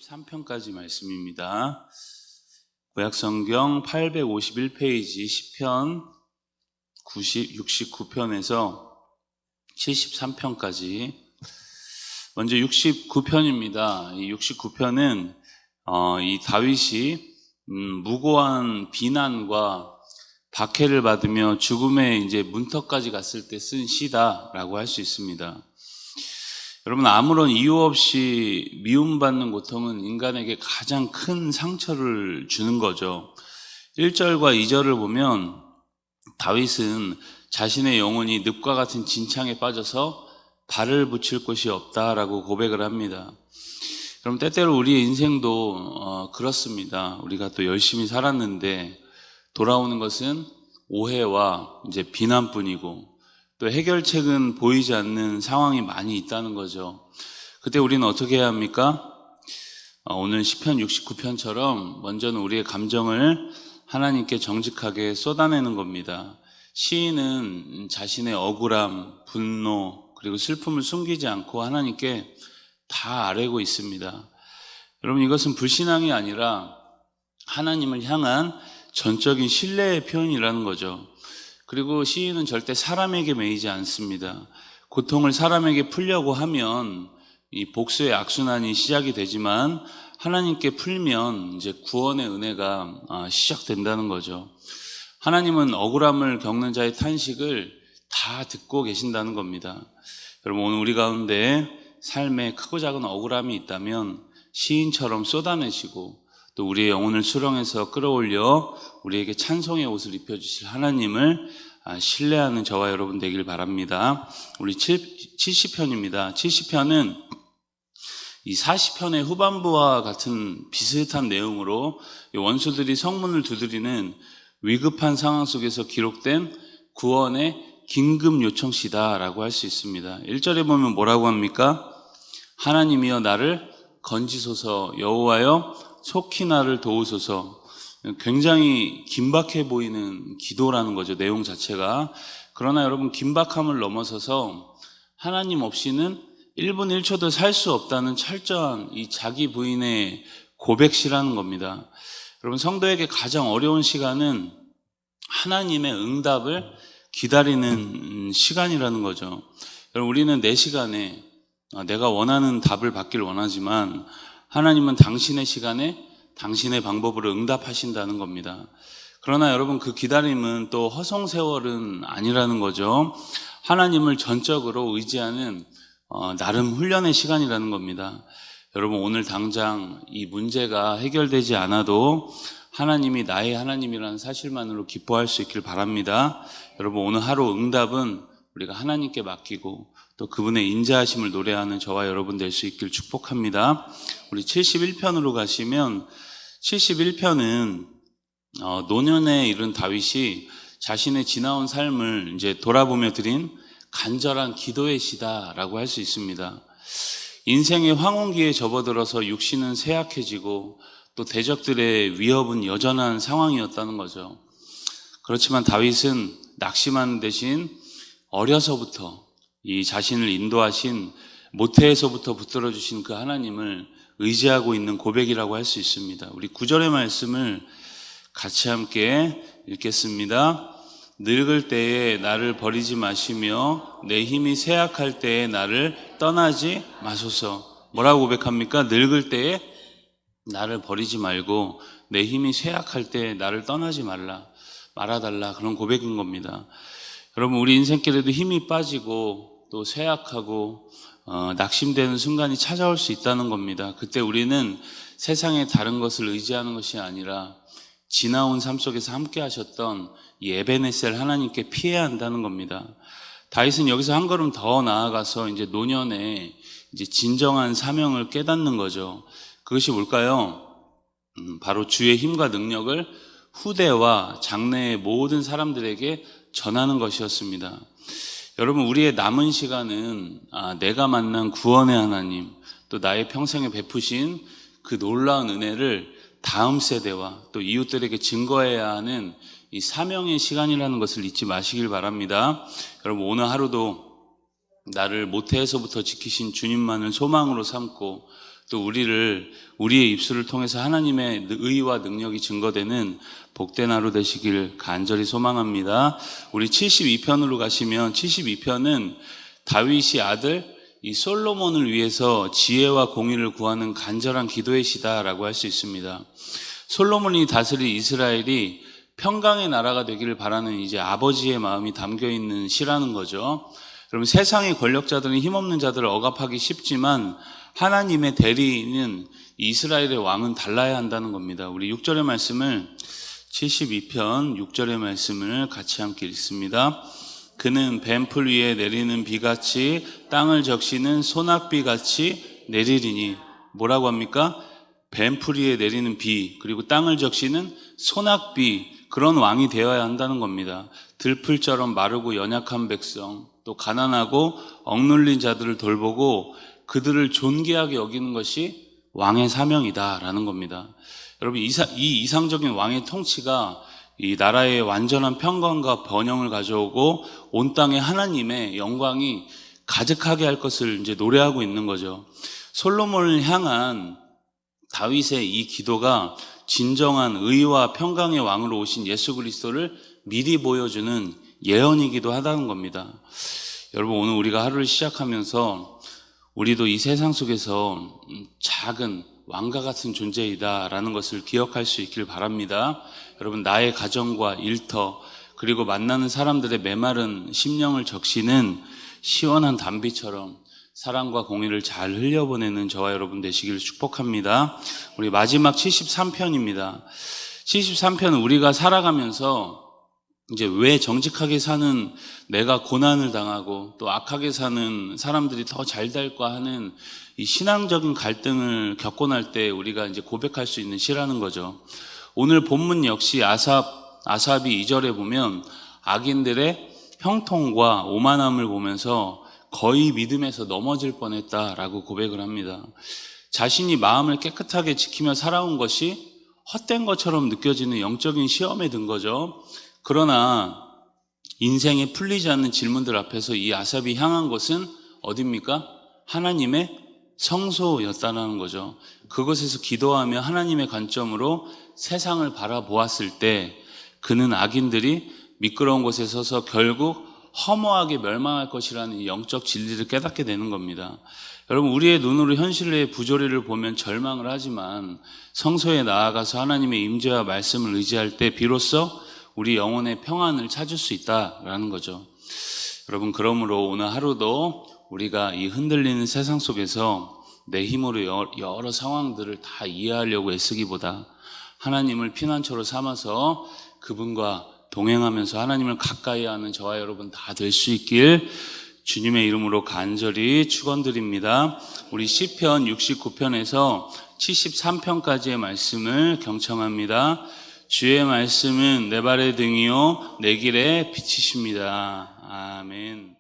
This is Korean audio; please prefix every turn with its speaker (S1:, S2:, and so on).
S1: 73편까지 말씀입니다. 구약성경 851페이지 시편 69편에서 73편까지 먼저 69편입니다. 이 69편은 이 다윗이 무고한 비난과 박해를 받으며 죽음의 이제 문턱까지 갔을 때 쓴 시다라고 할 수 있습니다. 여러분, 아무런 이유 없이 미움받는 고통은 인간에게 가장 큰 상처를 주는 거죠. 1절과 2절을 보면 다윗은 자신의 영혼이 늪과 같은 진창에 빠져서 발을 붙일 곳이 없다라고 고백을 합니다. 그럼 때때로 우리의 인생도 그렇습니다. 우리가 또 열심히 살았는데 돌아오는 것은 오해와 이제 비난뿐이고 또 해결책은 보이지 않는 상황이 많이 있다는 거죠. 그때 우리는 어떻게 해야 합니까? 오늘 시편 69편처럼 먼저는 우리의 감정을 하나님께 정직하게 쏟아내는 겁니다. 시인은 자신의 억울함, 분노, 그리고 슬픔을 숨기지 않고 하나님께 다 아뢰고 있습니다. 여러분, 이것은 불신앙이 아니라 하나님을 향한 전적인 신뢰의 표현이라는 거죠. 그리고 시인은 절대 사람에게 매이지 않습니다. 고통을 사람에게 풀려고 하면 이 복수의 악순환이 시작이 되지만 하나님께 풀면 이제 구원의 은혜가 시작된다는 거죠. 하나님은 억울함을 겪는 자의 탄식을 다 듣고 계신다는 겁니다. 여러분, 오늘 우리 가운데 삶에 크고 작은 억울함이 있다면 시인처럼 쏟아내시고 또 우리의 영혼을 수렁에서 끌어올려 우리에게 찬송의 옷을 입혀주실 하나님을 신뢰하는 저와 여러분 되길 바랍니다. 우리 70편입니다. 70편은 이 40편의 후반부와 같은 비슷한 내용으로 원수들이 성문을 두드리는 위급한 상황 속에서 기록된 구원의 긴급 요청시다라고 할 수 있습니다. 1절에 보면 뭐라고 합니까? 하나님이여 나를 건지소서, 여호와여 속히 나를 도우소서. 굉장히 긴박해 보이는 기도라는 거죠, 내용 자체가. 그러나 여러분, 긴박함을 넘어서서 하나님 없이는 1분 1초도 살 수 없다는 철저한 이 자기 부인의 고백시라는 겁니다. 여러분, 성도에게 가장 어려운 시간은 하나님의 응답을 기다리는 시간이라는 거죠. 여러분, 우리는 내 시간에 내가 원하는 답을 받길 원하지만 하나님은 당신의 시간에 당신의 방법으로 응답하신다는 겁니다. 그러나 여러분, 그 기다림은 또 허송세월은 아니라는 거죠. 하나님을 전적으로 의지하는 나름 훈련의 시간이라는 겁니다. 여러분, 오늘 당장 이 문제가 해결되지 않아도 하나님이 나의 하나님이라는 사실만으로 기뻐할 수 있길 바랍니다. 여러분, 오늘 하루 응답은 우리가 하나님께 맡기고 또 그분의 인자하심을 노래하는 저와 여러분 될 수 있길 축복합니다. 우리 71편으로 가시면 71편은 노년에 이른 다윗이 자신의 지나온 삶을 이제 돌아보며 드린 간절한 기도의 시다라고 할 수 있습니다. 인생의 황혼기에 접어들어서 육신은 쇠약해지고 또 대적들의 위협은 여전한 상황이었다는 거죠. 그렇지만 다윗은 낙심하는 대신 어려서부터 이 자신을 인도하신 모태에서부터 붙들어 주신 그 하나님을 의지하고 있는 고백이라고 할 수 있습니다. 우리 9절의 말씀을 같이 함께 읽겠습니다. 늙을 때에 나를 버리지 마시며 내 힘이 쇠약할 때에 나를 떠나지 마소서. 뭐라고 고백합니까? 늙을 때에 나를 버리지 말고 내 힘이 쇠약할 때에 나를 떠나지 말아달라. 그런 고백인 겁니다. 여러분, 우리 인생길에도 힘이 빠지고 또 쇠약하고 낙심되는 순간이 찾아올 수 있다는 겁니다. 그때 우리는 세상의 다른 것을 의지하는 것이 아니라 지나온 삶 속에서 함께 하셨던 이 에베네셀 하나님께 피해야 한다는 겁니다. 다윗은 여기서 한 걸음 더 나아가서 이제 노년에 이제 진정한 사명을 깨닫는 거죠. 그것이 뭘까요? 바로 주의 힘과 능력을 후대와 장래의 모든 사람들에게 전하는 것이었습니다. 여러분, 우리의 남은 시간은 내가 만난 구원의 하나님, 또 나의 평생에 베푸신 그 놀라운 은혜를 다음 세대와 또 이웃들에게 증거해야 하는 이 사명의 시간이라는 것을 잊지 마시길 바랍니다. 여러분, 오늘 하루도 나를 모태에서부터 지키신 주님만을 소망으로 삼고 또 우리의 입술을 통해서 하나님의 의와 능력이 증거되는 복된 하루 되시길 간절히 소망합니다. 우리 72편으로 가시면 72편은 다윗이 아들 이 솔로몬을 위해서 지혜와 공의를 구하는 간절한 기도의 시다라고 할 수 있습니다. 솔로몬이 다스릴 이스라엘이 평강의 나라가 되기를 바라는 이제 아버지의 마음이 담겨 있는 시라는 거죠. 그러면 세상의 권력자들은 힘없는 자들을 억압하기 쉽지만 하나님의 대리인은 이스라엘의 왕은 달라야 한다는 겁니다. 우리 6절의 말씀을 72편 6절의 말씀을 같이 함께 읽습니다. 그는 뱀풀 위에 내리는 비같이 땅을 적시는 소낙비같이 내리리니 뭐라고 합니까? 뱀풀 위에 내리는 비 그리고 땅을 적시는 소낙비 그런 왕이 되어야 한다는 겁니다. 들풀처럼 마르고 연약한 백성 또 가난하고 억눌린 자들을 돌보고 그들을 존귀하게 여기는 것이 왕의 사명이다라는 겁니다. 여러분 이 이상적인 왕의 통치가 이 나라의 완전한 평강과 번영을 가져오고 온 땅에 하나님의 영광이 가득하게 할 것을 이제 노래하고 있는 거죠. 솔로몬을 향한 다윗의 이 기도가 진정한 의와 평강의 왕으로 오신 예수 그리스도를 미리 보여주는 예언이기도 하다는 겁니다. 여러분 오늘 우리가 하루를 시작하면서 우리도 이 세상 속에서 작은 왕과 같은 존재이다라는 것을 기억할 수 있길 바랍니다. 여러분 나의 가정과 일터 그리고 만나는 사람들의 메마른 심령을 적시는 시원한 담비처럼 사랑과 공의를 잘 흘려보내는 저와 여러분 되시기를 축복합니다. 우리 마지막 73편입니다. 73편은 우리가 살아가면서 이제 왜 정직하게 사는 내가 고난을 당하고 또 악하게 사는 사람들이 더 잘 될까 하는 이 신앙적인 갈등을 겪고 날 때 우리가 이제 고백할 수 있는 시라는 거죠. 오늘 본문 역시 아삽이 2절에 보면 악인들의 형통과 오만함을 보면서 거의 믿음에서 넘어질 뻔했다라고 고백을 합니다. 자신이 마음을 깨끗하게 지키며 살아온 것이 헛된 것처럼 느껴지는 영적인 시험에 든 거죠. 그러나 인생에 풀리지 않는 질문들 앞에서 이 아삽이 향한 것은 어디입니까? 하나님의 성소였다는 거죠. 그것에서 기도하며 하나님의 관점으로 세상을 바라보았을 때 그는 악인들이 미끄러운 곳에 서서 결국 허무하게 멸망할 것이라는 이 영적 진리를 깨닫게 되는 겁니다. 여러분 우리의 눈으로 현실의 부조리를 보면 절망을 하지만 성소에 나아가서 하나님의 임재와 말씀을 의지할 때 비로소 우리 영혼의 평안을 찾을 수 있다라는 거죠. 여러분 그러므로 오늘 하루도 우리가 이 흔들리는 세상 속에서 내 힘으로 여러 상황들을 다 이해하려고 애쓰기보다 하나님을 피난처로 삼아서 그분과 동행하면서 하나님을 가까이 하는 저와 여러분 다 될 수 있길 주님의 이름으로 간절히 축원드립니다. 우리 시편 69편에서 73편까지의 말씀을 경청합니다. 주의 말씀은 내 발의 등이요 내 길의 빛이십니다. 아멘.